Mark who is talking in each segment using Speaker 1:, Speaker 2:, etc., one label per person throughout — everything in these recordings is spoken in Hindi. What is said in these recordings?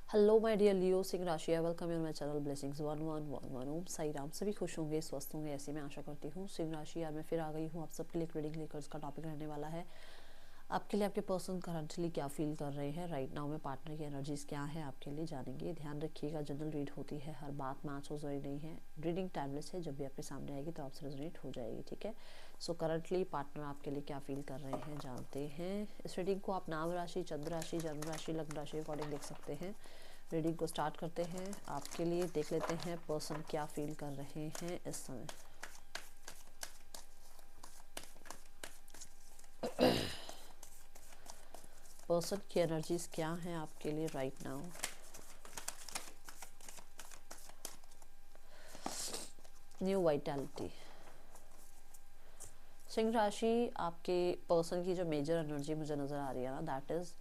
Speaker 1: हेलो माय डियर लियो सिंह राशि, welcome you my channel blessings 1111। ओम साई राम। सभी खुश होंगे, स्वस्थ होंगे, ऐसी मैं आशा करती हूँ। सिंह राशि यार मैं फिर आ गई हूँ आप सबके लिए रीडिंग लेकर। इसका टॉपिक रहने वाला है आपके लिए आपके पर्सन करंटली क्या फील कर रहे हैं राइट नाउ में, पार्टनर की एनर्जीज क्या है आपके लिए जानेंगे। ध्यान रखिएगा, जनरल रीड होती है, हर बात मैच हो जरूरी नहीं है। रीडिंग टाइमलेस है, जब भी आपके सामने आएगी तो आपसे रेजोनेट हो जाएगी, ठीक है। सो करंटली पार्टनर आपके लिए क्या फील कर रहे हैं जानते हैं। इस रीडिंग को आप नाम राशि, चंद्र राशि, जन्म राशि, लग्न राशि अकॉर्डिंग देख सकते हैं। रीडिंग को स्टार्ट करते हैं। आपके लिए देख लेते हैं पर्सन क्या फील कर रहे हैं इस समय। पर्सन की एनर्जीज क्या हैं आपके लिए right now. New vitality. Singh राशि, आपके पर्सन की जो मेजर एनर्जी मुझे नज़र आ रही है ना, दैट इज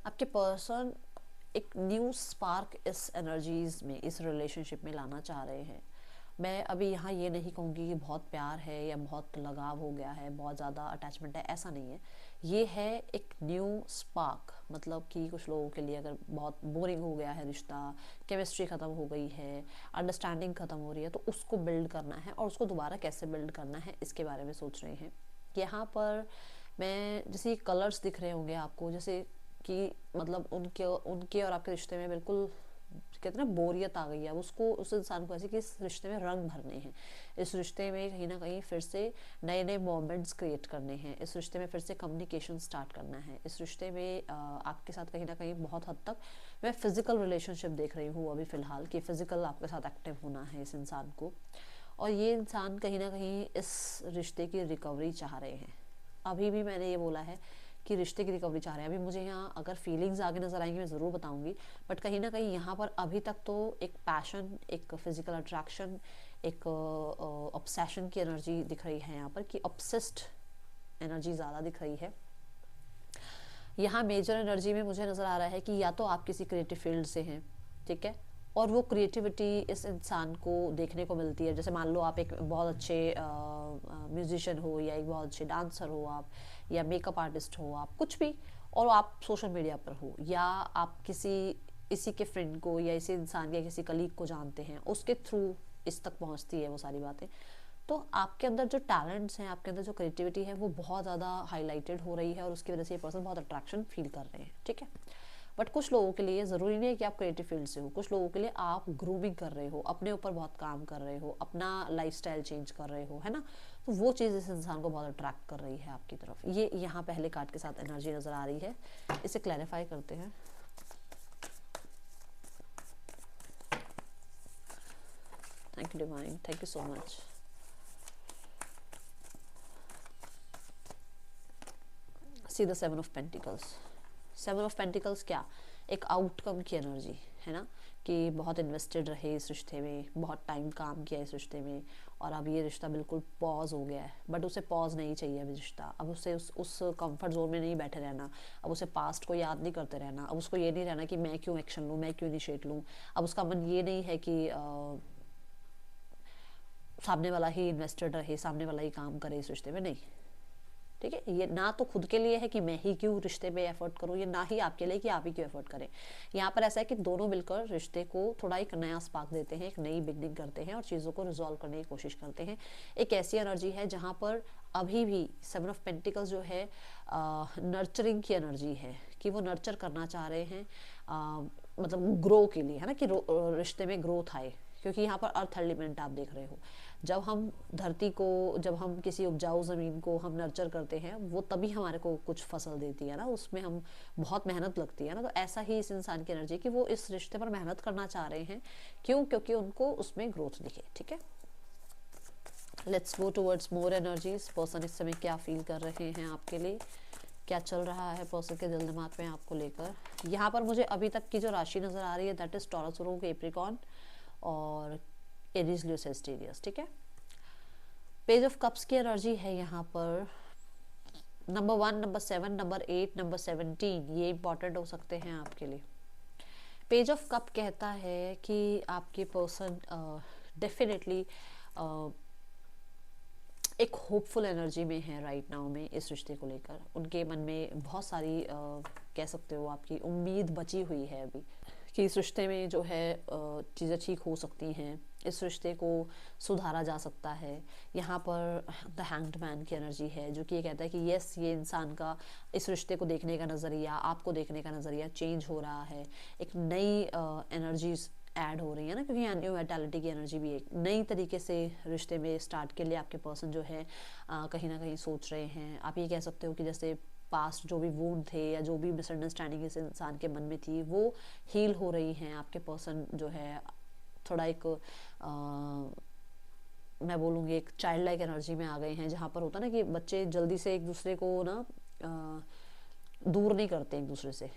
Speaker 1: आपके पर्सन एक न्यू स्पार्क इस एनर्जीज में, इस रिलेशनशिप में लाना चाह रहे हैं। मैं अभी यहाँ ये नहीं कहूँगी कि बहुत प्यार है या बहुत लगाव हो गया है, बहुत ज़्यादा अटैचमेंट है, ऐसा नहीं है। ये है एक न्यू स्पार्क, मतलब कि कुछ लोगों के लिए अगर बहुत बोरिंग हो गया है रिश्ता, केमिस्ट्री ख़त्म हो गई है, अंडरस्टैंडिंग ख़त्म हो रही है, तो उसको बिल्ड करना है और उसको दोबारा कैसे बिल्ड करना है इसके बारे में सोच रहे हैं। यहाँ पर मैं जैसे कलर्स दिख रहे होंगे आपको, जैसे कि मतलब उनके उनके और आपके रिश्ते में बिल्कुल कहते हैं ना बोरियत आ गई है। अब उसको उस इंसान को ऐसे कि इस रिश्ते में रंग भरने हैं, इस रिश्ते में कहीं ना कहीं फिर से नए नए मोमेंट्स क्रिएट करने हैं, इस रिश्ते में फिर से कम्युनिकेशन स्टार्ट करना है, इस रिश्ते में आपके साथ कहीं ना कहीं बहुत हद तक मैं फिजिकल रिलेशनशिप देख रही हूँ अभी फ़िलहाल, कि फिजिकल आपके साथ एक्टिव होना है इस इंसान को। और ये इंसान कहीं ना कहीं इस रिश्ते की रिकवरी चाह रहे हैं। अभी भी मैंने ये बोला है कि रिश्ते की रिकवरी चाह रहे हैं। अभी मुझे यहाँ अगर फीलिंग्स आगे नजर आएंगी मैं ज़रूर बताऊंगी, बट कहीं ना कहीं यहाँ पर अभी तक तो एक पैशन, एक फिजिकल अट्रैक्शन, एक ऑब्सेशन की एनर्जी दिख रही है यहाँ पर, कि ऑब्सेस्ड एनर्जी ज़्यादा दिख रही है। यहाँ मेजर एनर्जी में मुझे नज़र आ रहा है कि या तो आप किसी क्रिएटिव फील्ड से हैं, ठीक है, और वो क्रिएटिविटी इस इंसान को देखने को मिलती है। जैसे मान लो आप एक बहुत अच्छे म्यूजिशियन हो, या एक बहुत अच्छे डांसर हो आप, या मेकअप आर्टिस्ट हो आप, कुछ भी, और आप सोशल मीडिया पर हो, या आप किसी इसी के फ्रेंड को या इसी इंसान या किसी कलीग को जानते हैं, उसके थ्रू इस तक पहुंचती है वो सारी बातें। तो आपके अंदर जो टैलेंट्स हैं, आपके अंदर जो क्रिएटिविटी है, वो बहुत ज़्यादा हाईलाइटेड हो रही है, और उसकी वजह से ये पर्सन बहुत अट्रैक्शन फील कर रहे हैं, ठीक है। बट कुछ लोगों के लिए ज़रूरी नहीं है कि आप क्रिएटिव फील्ड से हो, कुछ लोगों के लिए आप ग्रूमिंग कर रहे हो, अपने ऊपर बहुत काम कर रहे हो, अपना लाइफस्टाइल चेंज कर रहे हो, है ना। तो वो चीज़ इस इंसान को बहुत अट्रैक्ट कर रही है आपकी तरफ। ये यहाँ पहले कार्ड के साथ एनर्जी नज़र आ रही है, इसे क्लैरिफाई करते हैं। Thank you divine, thank you so much. See the seven of pentacles. Seven of pentacles क्या, एक आउटकम की एनर्जी है ना, कि बहुत इन्वेस्टेड रहे इस रिश्ते में, बहुत टाइम काम किया इस रिश्ते में, और अब ये रिश्ता बिल्कुल पॉज हो गया है। बट उसे पॉज नहीं चाहिए अभी रिश्ता, अब उसे उस कंफर्ट जोन में नहीं बैठे रहना, अब उसे पास्ट को याद नहीं करते रहना, अब उसको ये नहीं रहना कि मैं क्यों एक्शन लूँ, मैं क्यों इनिशिएट लूँ। अब उसका मन ये नहीं है कि सामने वाला ही इन्वेस्टेड रहे, सामने वाला ही काम करे इस रिश्ते में, नहीं, ठीक है। ये ना तो खुद के लिए है कि मैं ही क्यों रिश्ते में एफर्ट करूँ, ये ना ही आपके लिए कि आप ही क्यों एफर्ट करें। यहाँ पर ऐसा है कि दोनों मिलकर रिश्ते को थोड़ा एक नया स्पार्क देते हैं, एक नई बिगनिंग करते हैं, और चीज़ों को रिजॉल्व करने की कोशिश करते हैं। एक ऐसी एनर्जी है जहाँ पर अभी भी सेवन ऑफ पेंटिकल्स जो है नर्चरिंग की एनर्जी है, कि वो नर्चर करना चाह रहे हैं, मतलब ग्रो के लिए, है ना, कि रिश्ते में ग्रोथ आए। क्योंकि यहाँ पर अर्थ एलिमेंट आप देख रहे हो, जब हम धरती को, जब हम किसी उपजाऊ ज़मीन को हम नर्चर करते हैं, वो तभी हमारे को कुछ फसल देती है ना, उसमें हम बहुत मेहनत लगती है ना। तो ऐसा ही इस इंसान की एनर्जी, कि वो इस रिश्ते पर मेहनत करना चाह रहे हैं। क्यों? क्योंकि उनको उसमें ग्रोथ दिखे, ठीक है। Let's go towards more energies. Person इस समय क्या फील कर रहे हैं आपके लिए, क्या चल रहा है पर्सन के दिल दिमाग में आपको लेकर। यहाँ पर मुझे अभी तक की जो राशि नज़र आ रही है, दैट इज टॉरस, कैप्रिकॉर्न और एरीज, लियो, सेजिटेरियस, ठीक है। पेज ऑफ कप्स की एनर्जी है यहाँ पर। नंबर 1, नंबर 7, नंबर 8, नंबर 17, ये इंपॉर्टेंट हो सकते हैं आपके लिए। पेज ऑफ कप कहता है कि आपके पर्सन डेफिनेटली एक होपफुल एनर्जी में है राइट नाउ में इस रिश्ते को लेकर। उनके मन में बहुत सारी कह सकते हो आपकी उम्मीद बची हुई है अभी कि इस रिश्ते में जो है चीज़ें ठीक हो सकती हैं, इस रिश्ते को सुधारा जा सकता है। यहाँ पर द हैंग्ड मैन की एनर्जी है जो कि ये कहता है कि यस, ये इंसान का इस रिश्ते को देखने का नज़रिया, आपको देखने का नज़रिया चेंज हो रहा है। एक नई एनर्जीज ऐड हो रही है ना, क्योंकि यहाँ न्यू मेटालिटी की एनर्जी भी एक नई तरीके से रिश्ते में स्टार्ट के लिए आपके पर्सन जो है कहीं ना कहीं सोच रहे हैं। आप ये कह सकते हो कि जैसे पास्ट जो भी वूंड थे या जो भी मिसअंडरस्टैंडिंग इस इंसान के मन में थी वो हील हो रही हैं। आपके पर्सन जो है थोड़ा एक मैं बोलूँगी एक चाइल्ड लाइक एनर्जी में आ गए हैं, जहाँ पर होता ना कि बच्चे जल्दी से एक दूसरे को ना दूर नहीं करते एक दूसरे से,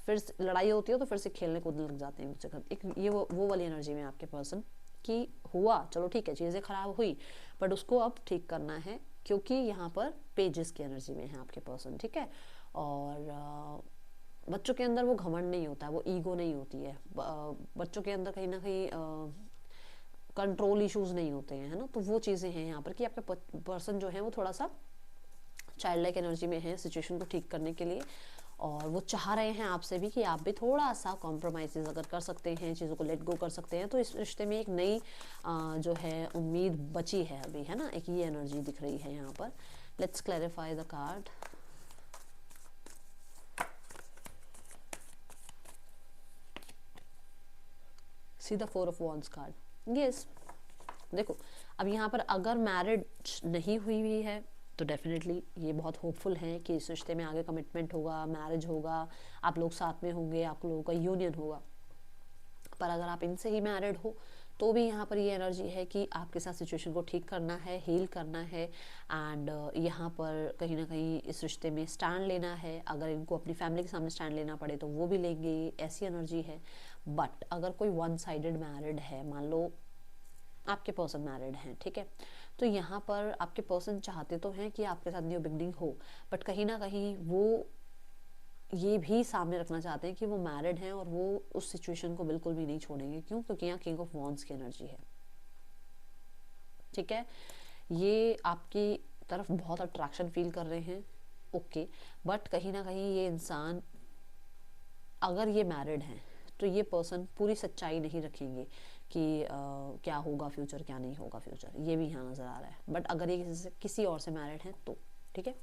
Speaker 1: फिर लड़ाई होती है तो फिर से खेलने कूदने लग जाते हैं एक एक ये वो वाली एनर्जी में आपके पर्सन कि हुआ चलो ठीक है, चीज़ें खराब हुई बट उसको अब ठीक करना है, क्योंकि यहाँ पर पेजेस की एनर्जी में है आपके पर्सन। ठीक है, और बच्चों के अंदर वो घमंड नहीं होता है, वो ईगो नहीं होती है, बच्चों के अंदर कहीं ना कहीं कंट्रोल इश्यूज नहीं होते हैं, है ना। तो वो चीज़ें हैं यहाँ पर कि आपके पर्सन जो है वो थोड़ा सा चाइल्ड लाइक एनर्जी में है सिचुएशन को ठीक करने के लिए, और वो चाह रहे हैं आपसे भी कि आप भी थोड़ा सा कॉम्प्रोमाइज़ अगर कर सकते हैं, चीज़ों को लेट गो कर सकते हैं, तो इस रिश्ते में एक नई जो है उम्मीद बची है अभी, है ना। एक ये एनर्जी दिख रही है यहाँ पर। Let's clarify the card. See the 4 of wands card. Yes, देखो अब यहाँ पर अगर मैरिज नहीं हुई हुई है तो डेफिनेटली ये बहुत होपफुल है कि इस रिश्ते में आगे कमिटमेंट होगा, मैरिज होगा, आप लोग साथ में होंगे, आप लोगों का यूनियन होगा। पर अगर आप इनसे ही मैरिड हो तो भी यहाँ पर ये एनर्जी है कि आपके साथ सिचुएशन को ठीक करना है, हील करना है, एंड यहाँ पर कहीं ना कहीं इस रिश्ते में स्टैंड लेना है। अगर इनको अपनी फैमिली के सामने स्टैंड लेना पड़े तो वो भी लेंगे, ऐसी एनर्जी है। बट अगर कोई वन साइडेड मैरिड है, मान लो आपके पर्सन मैरिड हैं, ठीक है, तो यहाँ पर आपके पर्सन चाहते तो हैं कि आपके साथ न्यू बिगनिंग हो, बट कहीं ना कहीं वो ये भी सामने रखना चाहते हैं कि वो मैरिड हैं और वो उस सिचुएशन को बिल्कुल भी नहीं छोड़ेंगे। क्यों? क्योंकि यहाँ किंग ऑफ वॉन्ड्स की एनर्जी है। ठीक है, ये आपकी तरफ बहुत अट्रैक्शन फील कर रहे हैं, ओके, बट कहीं ना कहीं ये इंसान अगर ये मैरिड हैं तो ये पर्सन पूरी सच्चाई नहीं रखेंगे कि क्या होगा फ्यूचर, क्या नहीं होगा फ्यूचर, ये भी यहाँ नज़र आ रहा है। बट अगर ये किसी और से मैरिड है तो ठीक है।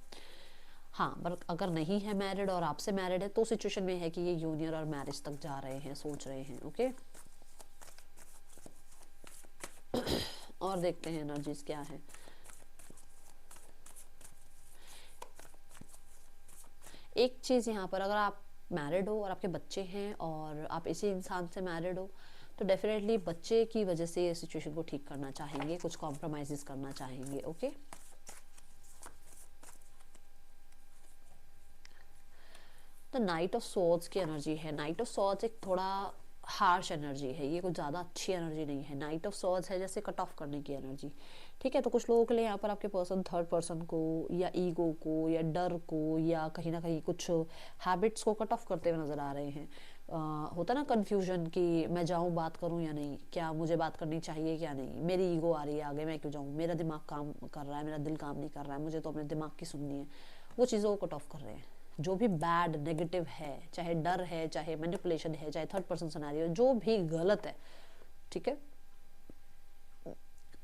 Speaker 1: हाँ, पर अगर नहीं है मैरिड और आपसे मैरिड है तो सिचुएशन में है कि ये यूनियन और मैरिज तक जा रहे हैं, सोच रहे हैं। ओके, और देखते हैं एनर्जीज क्या है। एक चीज़ यहाँ पर, अगर आप मैरिड हो और आपके बच्चे हैं और आप इसी इंसान से मैरिड हो तो डेफिनेटली बच्चे की वजह से ये सिचुएशन को ठीक करना चाहेंगे, कुछ कॉम्प्रोमाइज़ करना चाहेंगे। ओके, तो नाइट ऑफ सॉर्ड्स की एनर्जी है। नाइट ऑफ सॉर्ड्स एक थोड़ा हार्श एनर्जी है, ये कुछ ज़्यादा अच्छी एनर्जी नहीं है। नाइट ऑफ सॉर्ड्स है जैसे कट ऑफ करने की एनर्जी। ठीक है, तो कुछ लोगों के लिए यहाँ पर आपके पर्सन थर्ड पर्सन को या ईगो को या डर को या कहीं ना कहीं कुछ हैबिट्स को कट ऑफ करते हुए नज़र आ रहे हैं। होता ना कन्फ्यूजन कि मैं जाऊँ बात करूँ या नहीं, क्या मुझे बात करनी चाहिए क्या नहीं, मेरी ईगो आ रही है आगे, मैं क्यों जाऊँ, मेरा दिमाग काम कर रहा है, मेरा दिल काम नहीं कर रहा है, मुझे तो अपने दिमाग की सुननी है। वो चीज़ों को कट ऑफ कर रहे हैं। जो भी बैड नेगेटिव है, चाहे डर है, चाहे मैनिपुलेशन है, चाहे थर्ड पर्सन सिनेरियो, जो भी गलत है, ठीक है,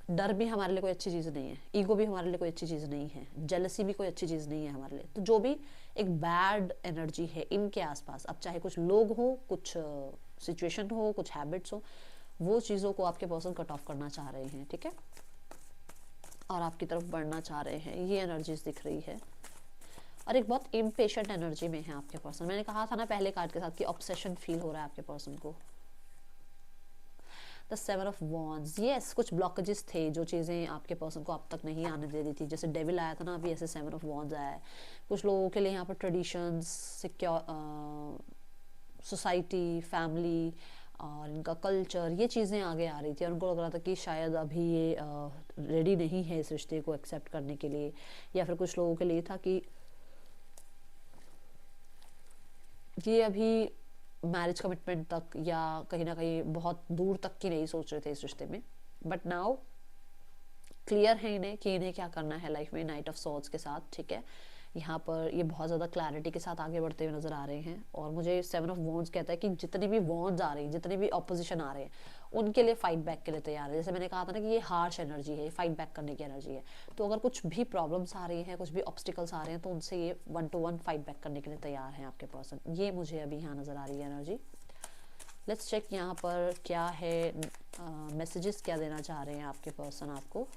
Speaker 1: डर भी हमारे लिए कोई अच्छी चीज़ नहीं है, ईगो भी हमारे लिए कोई अच्छी चीज़ नहीं है, जेलसी भी कोई अच्छी चीज़ नहीं है हमारे लिए। तो जो भी एक बैड एनर्जी है इनके आसपास, अब चाहे कुछ लोग हो, कुछ सिचुएशन हो, कुछ हैबिट्स हो, वो चीज़ों को आपके पर्सन कट ऑफ करना चाह रहे हैं। ठीक है, और आपकी तरफ बढ़ना चाह रहे हैं, ये एनर्जीज दिख रही है। और एक बहुत इम्पेशेंट एनर्जी में है आपके पर्सन। मैंने कहा था ना पहले कार्ड के साथ कि ऑब्सेशन फील हो रहा है आपके पर्सन को। The seven of wands, yes, कुछ ब्लॉकेजेस थे जो चीज़ें आपके पर्सन को अब तक नहीं आने दे रही थी, जैसे डेविल आया था ना, अभी ऐसे सेवन ऑफ वॉन्ड्स आया है। कुछ लोगों के लिए यहाँ पर ट्रेडिशंस, सोसाइटी, फैमिली और इनका कल्चर, ये चीज़ें आगे आ रही थी और उनको लग रहा था कि शायद अभी ये रेडी नहीं है इस रिश्ते को एक्सेप्ट करने के लिए। या फिर कुछ लोगों के लिए था कि ये अभी मैरिज कमिटमेंट तक या कहीं ना कहीं बहुत दूर तक की नहीं सोच रहे थे इस रिश्ते में। बट नाउ क्लियर है इन्हें कि इन्हें क्या करना है लाइफ में नाइट ऑफ सॉर्ड्स के साथ, ठीक है। यहाँ पर ये बहुत ज़्यादा क्लैरिटी के साथ आगे बढ़ते हुए नजर आ रहे हैं। और मुझे 7 ऑफ वॉन्ड्स कहता है कि जितनी भी वॉन्ड्स आ रही हैं, जितनी भी ऑपोजिशन आ रहे हैं, उनके लिए फाइट बैक के लिए तैयार है। जैसे मैंने कहा था ना कि ये हार्श एनर्जी है, फाइट बैक करने की एनर्जी है। तो अगर कुछ भी प्रॉब्लम्स आ रही हैं, कुछ भी ऑब्स्टिकल्स आ रहे हैं, तो उनसे ये 1-to-1 फाइट बैक करने के लिए तैयार हैं आपके पर्सन। ये मुझे अभी यहाँ नज़र आ रही है एनर्जी। लेट्स चेक यहाँ पर क्या है, मैसेजेस क्या देना चाह रहे हैं आपके पर्सन आपको।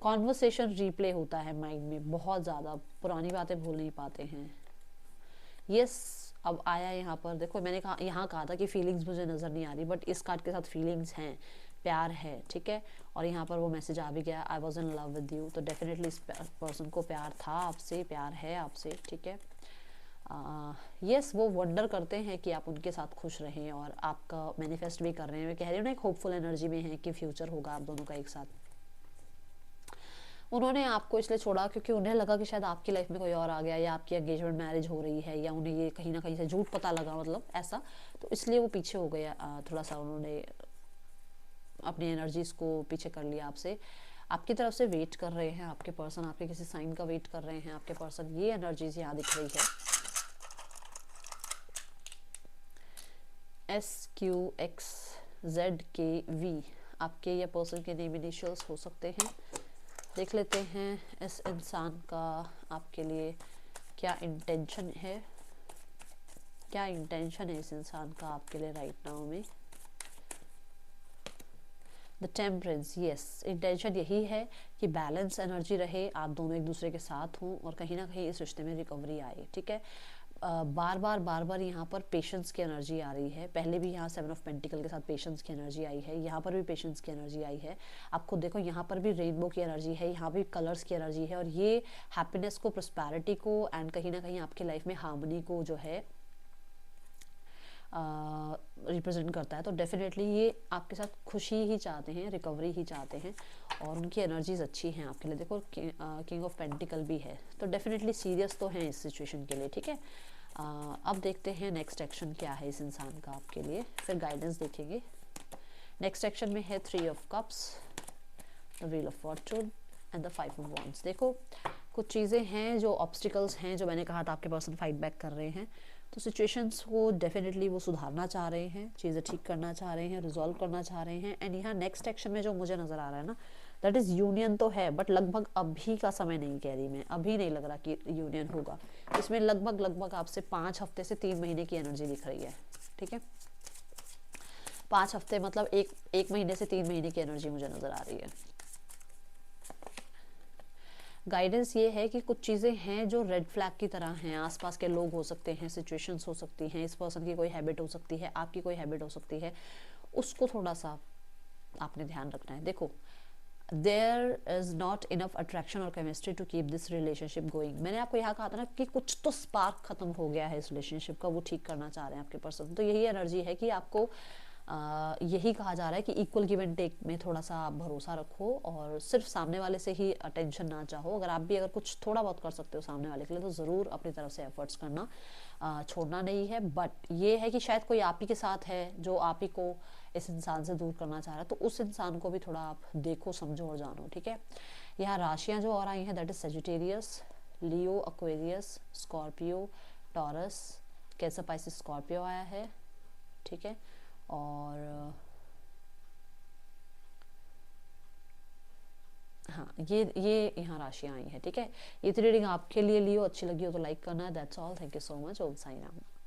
Speaker 1: कॉन्वर्सेशन रीप्ले होता है माइंड में, बहुत ज़्यादा पुरानी बातें भूल नहीं पाते हैं। यस अब आया यहाँ पर, देखो मैंने कहा यहाँ कहा था कि फीलिंग्स मुझे नज़र नहीं आ रही, बट इस कार्ड के साथ फीलिंग्स हैं, प्यार है, ठीक है। और यहाँ पर वो मैसेज आ भी गया, I was in love with you. तो डेफिनेटली इस पर्सन को प्यार था आपसे, प्यार है आपसे, ठीक है। यस वो वंडर करते हैं कि आप उनके साथ खुश रहें, और आपका मैनिफेस्ट भी कर रहे हैं। मैं कह रही हूँ ना, एक होपफुल एनर्जी में है कि फ्यूचर होगा आप दोनों का एक साथ। उन्होंने आपको इसलिए छोड़ा क्योंकि उन्हें लगा कि शायद आपकी लाइफ में कोई और आ गया, या आपकी एंगेजमेंट मैरिज हो रही है, या उन्हें ये कहीं ना कहीं से झूठ पता लगा, मतलब ऐसा। तो इसलिए वो पीछे हो गया, थोड़ा सा उन्होंने अपनी एनर्जीज को पीछे कर लिया आपसे। आपकी तरफ से वेट कर रहे हैं आपके पर्सन, आपके किसी साइन का वेट कर रहे हैं आपके पर्सन। ये एनर्जीज यहाँ दिख रही है। SQXZKV आपके या पर्सन के नेम इनिशियल्स हो सकते हैं। देख लेते हैं इस इंसान का आपके लिए क्या इंटेंशन है, क्या इंटेंशन है इस इंसान का आपके लिए राइट नाउ में। द टेम्परेंस, यस इंटेंशन यही है कि बैलेंस एनर्जी रहे, आप दोनों एक दूसरे के साथ हों, और कहीं ना कहीं इस रिश्ते में रिकवरी आए, ठीक है। बार बार यहाँ पर पेशेंस की एनर्जी आ रही है। पहले भी यहाँ 7 ऑफ पेंटिकल के साथ पेशेंस की एनर्जी आई है, यहाँ पर भी पेशेंस की एनर्जी आई है। आप खुद देखो, यहाँ पर भी रेनबो की एनर्जी है, यहाँ भी कलर्स की एनर्जी है, और ये हैप्पीनेस को, प्रॉस्पेरिटी को, एंड कहीं ना कहीं आपकी लाइफ में हार्मनी को जो है रिप्रेजेंट करता है। तो डेफिनेटली ये आपके साथ खुशी ही चाहते हैं, रिकवरी ही चाहते हैं, और उनकी एनर्जीज अच्छी हैं आपके लिए। देखो किंग ऑफ पेंटिकल भी है, तो डेफिनेटली सीरियस तो हैं इस सिचुएशन के लिए, ठीक है। अब देखते हैं नेक्स्ट एक्शन क्या है इस इंसान का आपके लिए, फिर गाइडेंस देखेंगे। नेक्स्ट एक्शन में है 3 of cups, the wheel of Fortune and the 5 of wands. देखो कुछ चीज़ें हैं जो ऑब्स्टिकल्स हैं, जो मैंने कहा था आपके पर्सन फाइट बैक कर रहे हैं। तो सिचुएशंस को डेफिनेटली वो सुधारना चाह रहे हैं, चीज़ें ठीक करना चाह रहे हैं, रिजॉल्व करना चाह रहे हैं। एंड यहाँ नेक्स्ट एक्शन में जो मुझे नज़र आ रहा है ना, दैट इज़ यूनियन तो है, बट लगभग अभी का समय नहीं कह रही मैं, अभी नहीं लग रहा कि यूनियन होगा। इसमें लगभग आपसे 5 हफ्ते से 3 महीने की एनर्जी दिख रही है, ठीक है। 5 हफ्ते मतलब एक महीने से 3 महीने की एनर्जी मुझे नज़र आ रही है। गाइडेंस ये है कि कुछ चीज़ें हैं जो रेड फ्लैग की तरह हैं, आसपास के लोग हो सकते हैं, सिचुएशंस हो सकती हैं, इस पर्सन की कोई हैबिट हो सकती है, आपकी कोई हैबिट हो सकती है, उसको थोड़ा सा आपने ध्यान रखना है। देखो there is not enough attraction और chemistry to keep this relationship going. मैंने आपको यहाँ कहा था ना कि कुछ तो स्पार्क खत्म हो गया है इस रिलेशनशिप का, वो ठीक करना चाह रहे हैं आपके पर्सन। तो यही एनर्जी है कि आपको यही कहा जा रहा है कि इक्वल गिव एंड टेक में थोड़ा सा आप भरोसा रखो, और सिर्फ सामने वाले से ही अटेंशन ना चाहो। अगर आप भी अगर कुछ थोड़ा बहुत कर सकते हो सामने वाले के लिए, तो ज़रूर अपनी तरफ से एफर्ट्स करना, छोड़ना नहीं है। बट ये है कि शायद कोई आप ही के साथ है जो आप ही को इस इंसान से दूर करना चाह रहा है, तो उस इंसान को भी थोड़ा आप देखो, समझो और जानो, ठीक है। यहाँ राशियाँ जो और आई हैं, that is Sagittarius, Leo, Aquarius, Scorpio, taurus, cancer, Pisces, Scorpio आया है, ठीक है। और हाँ ये यहाँ राशियाँ आई हैं, ठीक है। ये रीडिंग आपके लिए लियो अच्छी लगी हो तो लाइक करना। That's all, thank you so much. Om Sai Ram.